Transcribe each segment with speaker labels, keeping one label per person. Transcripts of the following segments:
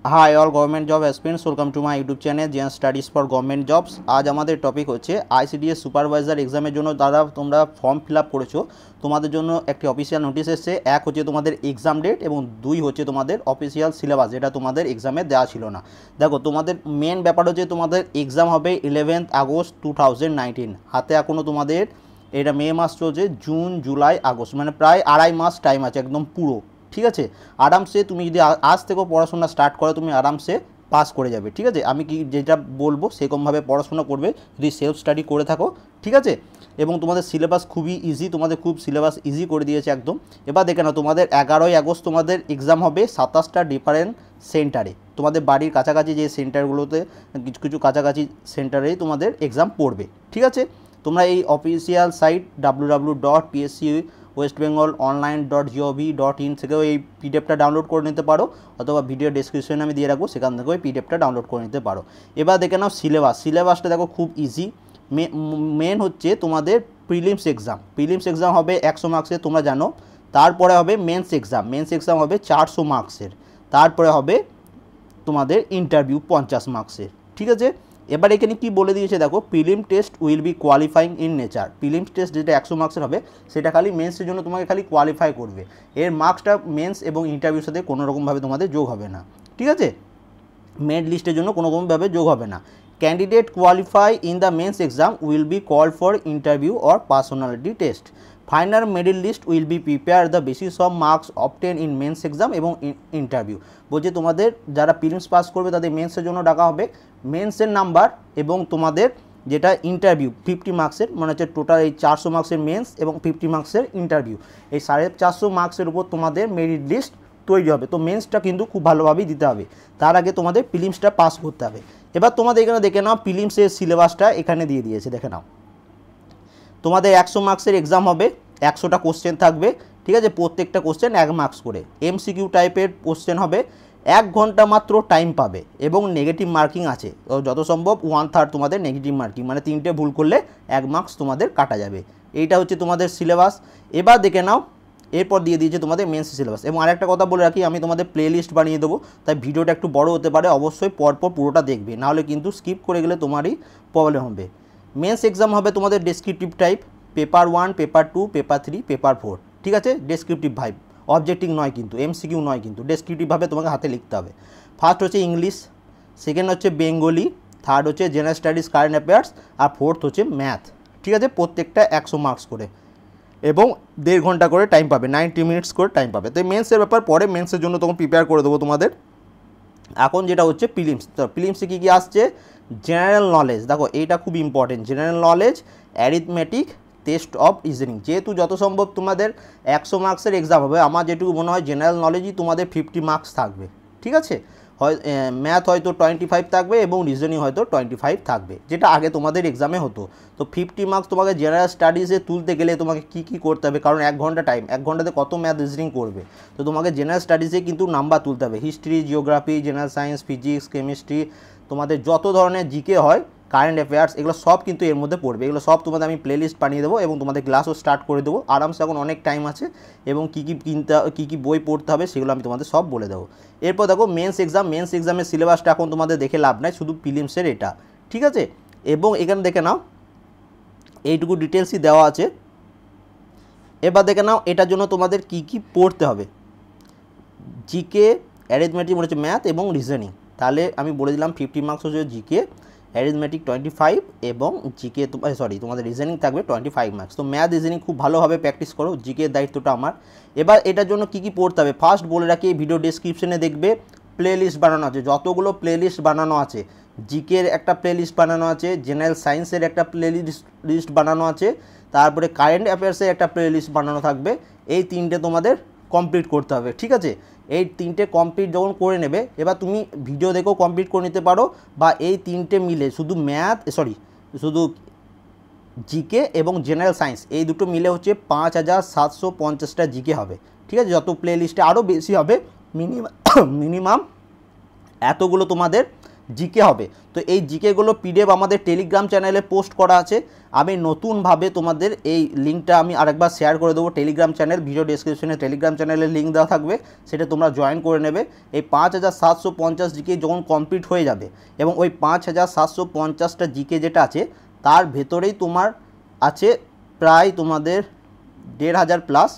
Speaker 1: High all government job aspirants, welcome to my YouTube channel Gen Studies for government jobs. আজ আমাদের topic হচ্ছে ICDS supervisor এক্সামের জন্য দাদা তোমরা ফর্ম ফিল আপ করেছো, তোমাদের জন্য একটি অফিসিয়াল নোটিশ এসেছে। এক হচ্ছে তোমাদের এক্সাম ডেট এবং দুই হচ্ছে তোমাদের অফিসিয়াল সিলেবাস, যেটা তোমাদের এক্সামে দেওয়া ছিল না। দেখো তোমাদের মেন ব্যাপার হচ্ছে তোমাদের এক্সাম হবে 11 আগস্ট 2019। হাতে এখনও তোমাদের এটা মে মাস চলছে, জুন জুলাই আগস্ট, মানে প্রায় আড়াই মাস টাইম আছে একদম পুরো। ঠিক আছে, আরামসে তুমি যদি আজ থেকেও পড়াশোনা স্টার্ট করো তুমি আরামসে পাস করে যাবে। ঠিক আছে, আমি কি যেটা বলবো সেরকমভাবে পড়াশোনা করবে যদি সেলফ স্টাডি করে থাকো। ঠিক আছে, এবং তোমাদের সিলেবাস খুবই ইজি, তোমাদের খুব সিলেবাস ইজি করে দিয়েছে একদম। এবার দেখে নাও, তোমাদের 11ই আগস্ট তোমাদের এক্সাম হবে 27টা ডিফারেন্ট সেন্টারে, তোমাদের বাড়ির কাছাকাছি যে সেন্টারগুলোতে কিছু কিছু কাছাকাছি সেন্টারেই তোমাদের এক্সাম পড়বে। ঠিক আছে, তোমরা এই অফিসিয়াল সাইট www.pscwestbengalonline.gov.in থেকেও এই পিডিএফটা ডাউনলোড করে নিতে পারো, অথবা ভিডিও ডেসক্রিপশনে আমি দিয়ে রাখবো, সেখান থেকেও এই পিডিএফটা ডাউনলোড করে নিতে পারো। এবার দেখে নাও সিলেবাসটা দেখো খুব ইজি। মেন হচ্ছে তোমাদের প্রিলিমস এক্সাম হবে 100 মার্কসের, তোমরা জানো। তারপরে হবে মেন্স এক্সাম হবে 400 মার্কসের। তারপরে হবে তোমাদের ইন্টারভিউ 50 মার্কসের। ঠিক আছে, এবার এখানে কি বলে দিয়েছে দেখো, prelim test will be qualifying in nature. Prelim test যেটা 100 মার্কসের হবে সেটা খালি মেন্সের জন্য তোমাকে খালি কোয়ালিফাই করবে, এর মার্কসটা মেন্স এবং ইন্টারভিউর সাথে কোনো রকমভাবে তোমাদের যোগ হবে না। ঠিক আছে, মেরিট লিস্টের জন্য কোনো রকমভাবে যোগ হবে না। Candidate qualify in the mains exam will be call for interview or personality test. Final merit list will be prepare the basis of marks obtain in mains exam এবং ইন্টারভিউ। বলছে তোমাদের যারা প্রিলিমস পাস করবে তাদের মেন্সের জন্য ডাকা হবে, মেন্সের number এবং তোমাদের যেটা ইন্টারভিউ 50 মার্কসের, মানে হচ্ছে টোটাল এই 400 মার্কসের মেন্স এবং 50 মার্কসের ইন্টারভিউ, এই 450 মার্কসের উপর তোমাদের মেরিট লিস্ট তৈরি হবে। তো মেন্সটা কিন্তু খুব ভালোভাবেই দিতে হবে, তার আগে তোমাদের প্রিলিমসটা পাস করতে হবে। এবার তোমাদের এখানে দেখে নাও প্রিলিমসের সিলেবাসটা এখানে দিয়ে দিয়েছে, দেখে নাও। তোমাদের 100 মার্কসের এক্সাম হবে, 100টা কোশ্চেন থাকবে। ঠিক আছে, প্রত্যেকটা কোশ্চেন 1 মার্কস করে, এমসিকিউ টাইপের কোশ্চেন হবে। 1 ঘন্টা মাত্র টাইম পাবে এবং নেগেটিভ মার্কিং আছে, যত সম্ভব 1/3 তোমাদের নেগেটিভ মার্কিং, মানে 3টে ভুল করলে 1 মার্কস তোমাদের কাটা যাবে। এইটা হচ্ছে তোমাদের সিলেবাস। এবার দেখে নাও, এরপর দিয়ে দিয়েছে তোমাদের মেন্স সিলেবাস। এবং আরেকটা কথা বলে রাখি, আমি তোমাদের প্লে লিস্ট বানিয়ে দেবো, তাই ভিডিওটা একটু বড় হতে পারে, অবশ্যই পরপর পুরোটা দেখবে, নাহলে কিন্তু স্কিপ করে গেলে তোমারই প্রবলেম হবে। মেন্স এক্সাম হবে তোমাদের descriptive type, paper 1, paper 2, paper 3, paper 4। ঠিক আছে, ডেসক্রিপটিভ ভাইব, অবজেক্টিভ নয় কিন্তু, এমসিকিউ নয় কিন্তু, ডেসক্রিপটিভভাবে তোমাকে হাতে লিখতে হবে। ফার্স্ট হচ্ছে ইংলিশ, সেকেন্ড হচ্ছে বেঙ্গলি, থার্ড হচ্ছে জেনারেল স্টাডিজ কারেন্ট অ্যাফেয়ার্স, আর ফোর্থ হচ্ছে ম্যাথ। ঠিক আছে, প্রত্যেকটা 100 মার্কস করে এবং 1.5 ঘন্টা করে টাইম পাবে, 90 মিনিটস করে টাইম পাবে। তো মেন্সের ব্যাপার পরে, মেন্সের জন্য তখন প্রিপেয়ার করে দেবো তোমাদের। এখন যেটা হচ্ছে প্রিলিমস, তো প্রিলিমসে কী কী আসছে, জেনারেল নলেজ, দেখো এইটা খুব important, general knowledge, arithmetic, test of reasoning. যেহেতু যত সম্ভব তোমাদের 100 মার্কসের এক্সাম হবে, আমার যেটুকু মনে হয় জেনারেল নলেজই তোমাদের 50 মার্কস থাকবে। ঠিক আছে, হয় ম্যাথ হয়তো 25 থাকবে এবং রিজনিং হয়তো 25 থাকবে, যেটা আগে তোমাদের এক্সামে হতো। তো 50 মার্কস তোমাকে জেনারেল স্টাডিজে তুলতে গেলে তোমাকে কী কী করতে হবে, কারণ 1 ঘন্টা টাইম, 1 ঘন্টাতে কত ম্যাথ রিজনিং করবে, তো তোমাকে জেনারেল স্টাডিজে কিন্তু নাম্বার তুলতে হবে। History, geography, general science, physics, chemistry, তোমাদের যত ধরনের জিকে হয়, কারেন্ট অ্যাফেয়ার্স, এগুলো সব কিন্তু এর মধ্যে পড়বে। এগুলো সব তোমাদের আমি প্লে লিস্ট বানিয়ে দেবো এবং তোমাদের ক্লাসও স্টার্ট করে দেবো আরামসে, এখন অনেক টাইম আছে। এবং কী কী কিনতে, কী কী বই পড়তে হবে সেগুলো আমি তোমাদের সব বলে দেবো। এরপর দেখো মেন্স এক্সামের সিলেবাসটা এখন তোমাদের দেখে লাভ নাই, শুধু প্রিলিমসের এটা। ঠিক আছে, এবং এখানে দেখে নাও এইটুকু ডিটেলসই দেওয়া আছে। এবার দেখে নাও এটার জন্য তোমাদের কী কী পড়তে হবে, জিকে, অ্যারিথমেটিক মানে হচ্ছে ম্যাথ এবং রিজনিং। তাহলে আমি বলে দিলাম 50 মার্কস হচ্ছে জিকে, অ্যারিথমেটিক 25 এবং জিকে তোমাদের রিজনিং থাকবে 25 মার্কস। তো ম্যাথ রিজনিং খুব ভালোভাবে প্র্যাকটিস করো, জিকের দায়িত্বটা আমার। এবার এটার জন্য কী কী পড়তে হবে, ফার্স্ট বলে রাখি, এই ভিডিও ডেসক্রিপশনে দেখবে প্লে লিস্ট বানানো আছে, যতগুলো প্লে লিস্ট বানানো আছে, জিকের একটা প্লে লিস্ট বানানো আছে, জেনারেল সায়েন্সের একটা প্লে লিস্ট বানানো আছে, তারপরে কারেন্ট অ্যাফেয়ার্সের একটা প্লে লিস্ট বানানো থাকবে। এই 3টে তোমাদের কমপ্লিট করতে হবে। ঠিক আছে, এই 3টে কমপ্লিট যখন করে নেবে, এবার তুমি ভিডিও দেখেও কমপ্লিট করে নিতে পারো, বা এই 3টে মিলে শুধু শুধু জিকে এবং জেনারেল সায়েন্স এই দুটো মিলে হচ্ছে 5750টা জিকে হবে। ঠিক আছে, যত প্লে লিস্টে আরও বেশি হবে, মিনিমাম এতগুলো তোমাদের জিকে হবে। তো এই জিকেগুলো পিডিএফ আমাদের টেলিগ্রাম চ্যানেলে পোস্ট করা আছে। আমি নতুনভাবে তোমাদের এই লিঙ্কটা আমি আরেকবার শেয়ার করে দেবো। টেলিগ্রাম চ্যানেল, ভিডিও ডেসক্রিপশনে টেলিগ্রাম চ্যানেলের লিঙ্ক দেওয়া থাকবে, সেটা তোমরা জয়েন করে নেবে। এই 5750 জিকে যখন কমপ্লিট হয়ে যাবে এবং ওই 5750টা জিকে যেটা আছে তার ভেতরেই তোমার আছে প্রায় তোমাদের 1500 প্লাস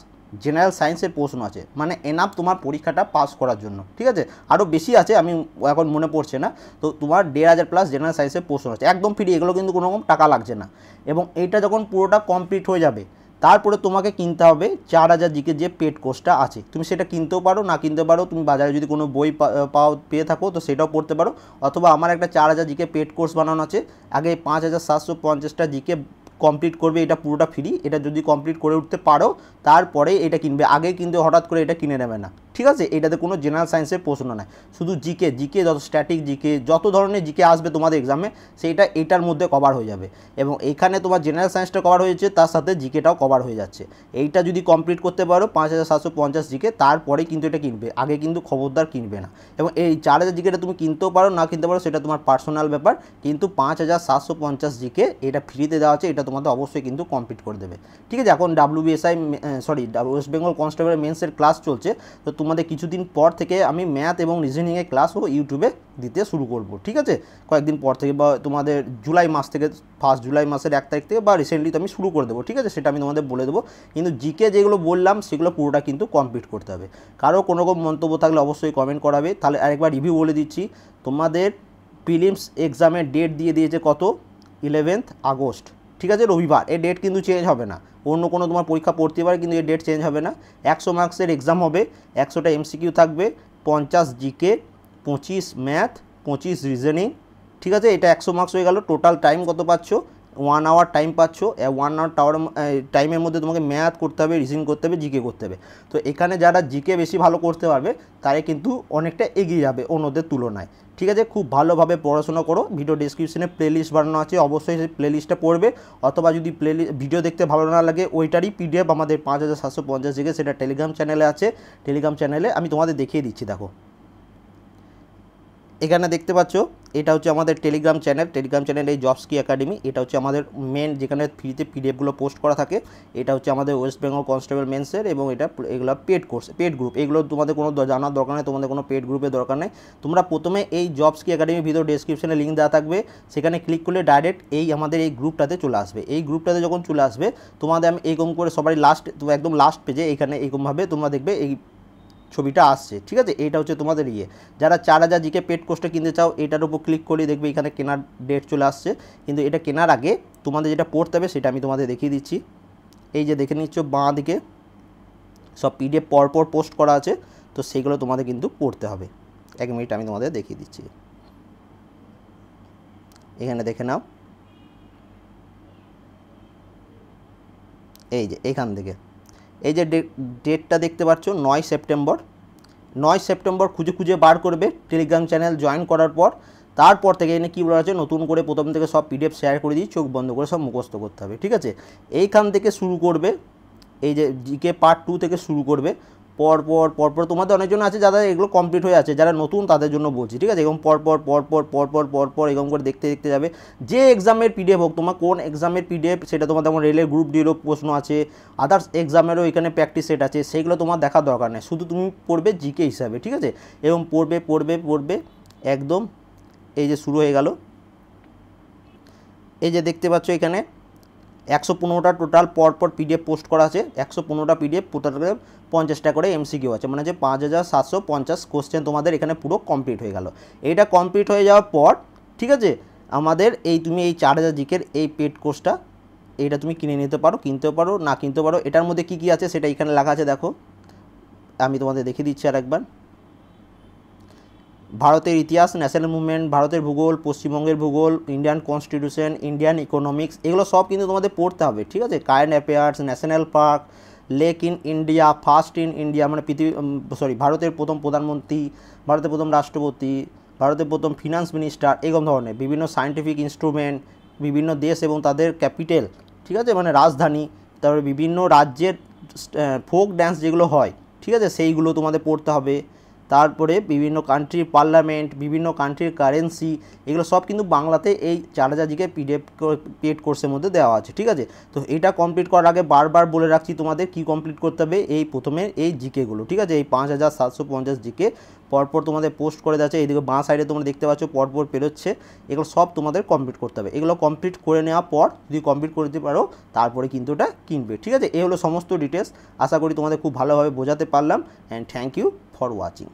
Speaker 1: জেনারেল সায়েন্সের প্রশ্ন আছে, মানে এনাফ তোমার পরীক্ষাটা পাস করার জন্য। ঠিক আছে, আরও বেশি আছে, আমি এখন মনে পড়ছে না। তো তোমার 1500 প্লাস জেনারেল সায়েন্সের প্রশ্ন আছে, একদম ফ্রি, এগুলো কিন্তু কোনো রকম টাকা লাগছে না। এবং এইটা যখন পুরোটা কমপ্লিট হয়ে যাবে তারপরে তোমাকে কিনতে হবে 4000 জিকে যে পেড কোর্সটা আছে। তুমি সেটা কিনতেও পারো, না কিনতে পারো, তুমি বাজারে যদি কোনো বই পেয়ে থাকো তো সেটাও পড়তে পারো। অথবা আমার একটা 4000 জিকে পেড কোর্স বানানো আছে, আগে 5750টা জিকে কমপ্লিট করবে, এটা পুরোটা ফ্রি। এটা যদি কমপ্লিট করে উঠতে পারো তারপরে এটা কিনবে, আগে কিন্তু হঠাৎ করে এটা কিনে নেবে না। ঠিক আছে, এটাতে কোনো জেনারেল সায়েন্সের প্রশ্ন নয়, শুধু জিকে যত স্ট্যাটিক জিকে, যত ধরনের জিকে আসবে তোমাদের এক্সামে সেইটা এটার মধ্যে কভার হয়ে যাবে। এবং এখানে তোমার জেনারেল সায়েন্সটা কভার হয়েছে, তার সাথে জিকেটাও কভার হয়ে যাচ্ছে। এইটা যদি কমপ্লিট করতে পারো 5750 জিকে, তারপরে কিন্তু এটা কিনবে, আগে কিন্তু খবরদার কিনবে না। এবং এই 4000 জিকেটা তুমি কিনতেও পারো, না কিনতে পারো, সেটা তোমার পার্সোনাল ব্যাপার, কিন্তু 5750 জিকে এটা ফ্রিতে দেওয়া আছে, এটা তোমাদের অবশ্যই কিন্তু কমপ্লিট করে দেবে। ঠিক আছে, এখন WBSI ওয়েস্ট বেঙ্গল কনস্টেবল মেন্সের ক্লাস চলছে, তো তোমাদের কিছুদিন পর থেকে আমি ম্যাথ এবং রিজনিংয়ের ক্লাসও ইউটিউবে দিতে শুরু করব। ঠিক আছে, কয়েকদিন পর থেকে, বা তোমাদের জুলাই মাস থেকে, 1 জুলাই মাসের 1 তারিখ থেকে বা রিসেন্টলি তো আমি শুরু করে দেবো। ঠিক আছে, সেটা আমি তোমাদের বলে দেবো। কিন্তু জিকে যেগুলো বললাম সেগুলো পুরোটা কিন্তু কমপ্লিট করতে হবে। কারো কোনো রকম মন্তব্য থাকলে অবশ্যই কমেন্ট করাবে। তাহলে আরেকবার রিভিউ বলে দিচ্ছি, তোমাদের প্রিলিমস এক্সামের ডেট দিয়ে দিয়েছে কত, 11 আগস্ট। ঠিক আছে, রবিবার। এই ডেট কিন্তু চেঞ্জ হবে না, অন্য কোনো তোমার পরীক্ষা পড়তে পারে কিন্তু এই ডেট চেঞ্জ হবে না। 100 মার্কসের এক্সাম হবে, 100টা MCQ থাকবে, 50 জিকে, 25 ম্যাথ, 25 রিজনিং। ঠিক আছে, এটা 100 মার্কস হয়ে গেল। টোটাল টাইম কত পাচ্ছ, 1 আওয়ার টাইম পাচ্ছ। 1 আওয়ার টাইমের মধ্যে তোমাকে ম্যাথ করতে হবে, রিজনিং করতে হবে, জিকে করতে হবে। তো এখানে যারা জিকে বেশি ভালো করতে পারবে তারা কিন্তু অনেকটা এগিয়ে যাবে অন্যদের তুলনায়। ঠিক আছে, খুব ভালোভাবে পড়াশোনা করো। ভিডিও ডেসক্রিপশনে প্লেলিস্ট বানানো আছে, অবশ্যই সেই প্লেলিস্টটা পড়বে। অথবা যদি ভিডিও দেখতে ভালো না লাগে, ওইটারই পিডিএফ আমাদের 5750 জিকে, সেটা টেলিগ্রাম চ্যানেলে আছে। টেলিগ্রাম চ্যানেলে আমি তোমাদের দেখিয়ে দিচ্ছি, দেখো এখানে দেখতে পাচ্ছ, এটা হচ্ছে আমাদের টেলিগ্রাম চ্যানেল। টেলিগ্রাম চ্যানেল এই জবস কি একাডেমি, এটা হচ্ছে আমাদের মেন, যেখানে ফ্রিতে পিডিএফগুলো পোস্ট করা থাকে। এটা হচ্ছে আমাদের ওয়েস্ট বেঙ্গল কনস্টেবল মেন্সের, এবং এগুলো পেড কোর্স, পেড গ্রুপ। এগুলো তোমাদের কোনো জানার দরকার নেই, তোমাদের কোনো পেড গ্রুপের দরকার নেই। তোমরা প্রথমে এই জবস কি একাডেমি ভিডিও ডেসক্রিপশনে লিঙ্ক দেওয়া থাকবে, সেখানে ক্লিক করলে ডাইরেক্ট এই আমাদের এই গ্রুপটাতে চলে আসবে। এই গ্রুপটাতে যখন চলে আসবে তোমাদের আমি এইরকম করে সবাই একদম লাস্ট পেজে এখানে এইরকমভাবে তোমরা দেখবে এই ছবিটা আসছে। ঠিক আছে, এইটা হচ্ছে তোমাদের যারা 4000 জিকে পেড কোর্সটা কিনতে চাও, এটার উপর ক্লিক করে দেখবে এখানে কেনার ডেট চলে আসছে। কিন্তু এটা কেনার আগে তোমাদের যেটা পড়তে হবে সেটা আমি তোমাদের দেখিয়ে দিচ্ছি। এই যে দেখে নিচ্ছ বাঁ দিকে সব পিডিএফ পরপর পোস্ট করা আছে, তো সেইগুলো তোমাদের কিন্তু পড়তে হবে। 1 মিনিট আমি তোমাদের দেখিয়ে দিচ্ছি, এখানে দেখে নাও। এই যে এখান থেকে এই যে ডেটটা দেখতে পাচ্ছ 9 সেপ্টেম্বর। 9 সেপ্টেম্বর খুঁজে খুঁজে বার করবে টেলিগ্রাম চ্যানেল জয়েন করার পর। তারপর থেকে এনে কী বলা আছে, নতুন করে প্রথম থেকে সব পিডিএফ শেয়ার করে দিই, চোখ বন্ধ করে সব মুখস্থ করতে হবে। ঠিক আছে, এইখান থেকে শুরু করবে, এই যে জিকে পার্ট 2 থেকে শুরু করবে। পরপর তোমাদের অনেকজন আছে যারা এগুলো কমপ্লিট হয়ে আছে, যারা নতুন তাদের জন্য বলছি। ঠিক আছে, এরকম পরপর এরকম করে দেখতে দেখতে যাবে। যে এক্সামের পিডিএফ হোক, তোমার কোন এক্সামের পিডিএফ সেটা তোমার, যেমন রেলের গ্রুপ ডিরও প্রশ্ন আছে, আদার্স এক্সামেরও এখানে প্র্যাকটিস সেট আছে, সেইগুলো তোমার দেখার দরকার নেই, শুধু তুমি পড়বে জিকে হিসাবে। ঠিক আছে, এবং পড়বে একদম। এই যে শুরু হয়ে গেল, এই যে দেখতে পাচ্ছ এখানে 115টা টোটাল পরপর পিডিএফ পোস্ট করা আছে। 115টা পিডিএফ, 50টা করে MCQ আছে, মানে যে 5750 কোশ্চেন তোমাদের এখানে পুরো কমপ্লিট হয়ে গেল। এইটা কমপ্লিট হয়ে যাওয়ার পর, ঠিক আছে, আমাদের তুমি এই 4000 জিকের এই পেড কোর্সটা এইটা তুমি কিনে নিতে পারো, কিনতেও পারো, না কিনতে পারো। এটার মধ্যে কী কী আছে সেটা এখানে লেখা আছে, দেখো আমি তোমাদের দেখিয়ে দিচ্ছি আরেকবার। ভারতের ইতিহাস, ন্যাশনাল মুভমেন্ট, ভারতের ভূগোল, পশ্চিমবঙ্গের ভূগোল, ইন্ডিয়ান কনস্টিটিউশন, ইন্ডিয়ান ইকোনমিক্স, এগুলো সব কিন্তু তোমাদের পড়তে হবে। ঠিক আছে, current affairs, national park, lake in India, first in India, মানে ভারতের প্রথম প্রধানমন্ত্রী, ভারতের প্রথম রাষ্ট্রপতি, ভারতের প্রথম ফিনান্স মিনিস্টার, এরকম ধরনের বিভিন্ন সায়েন্টিফিক ইনস্ট্রুমেন্ট, বিভিন্ন দেশ এবং তাদের ক্যাপিটাল, ঠিক আছে, মানে রাজধানী, তারপরে বিভিন্ন রাজ্যের ফোক ড্যান্স যেগুলো হয়, ঠিক আছে, সেইগুলো তোমাদের পড়তে হবে। তারপরে বিভিন্ন কান্ট্রির পার্লামেন্ট, বিভিন্ন কান্ট্রির কারেন্সি, এগুলো সব কিন্তু বাংলাতে এই 4000 জিকে পিডিএফ পেড কোর্সের মধ্যে দেওয়া আছে। ঠিক আছে, তো এটা কমপ্লিট করার আগে বারবার বলে রাখছি তোমাদের কি কমপ্লিট করতে হবে, এই প্রথমে এই জিকেগুলো। ঠিক আছে, এই 5750 জিকে পরপর তোমাদের পোস্ট করে দেওয়া আছে, এইদিকে বাঁ সাইডে তোমরা দেখতে পাচ্ছ পরপর পেরোচ্ছে, এগুলো সব তোমাদের কমপ্লিট করতে হবে। এগুলো কমপ্লিট করে নেওয়ার পর যদি কমপ্লিট করে দিতে পারো তারপরে কিন্তু এটা কিনবে। ঠিক আছে, এই হলো সমস্ত ডিটেলস। আশা করি তোমাদের খুব ভালোভাবে বোঝাতে পারলাম, and thank you for watching.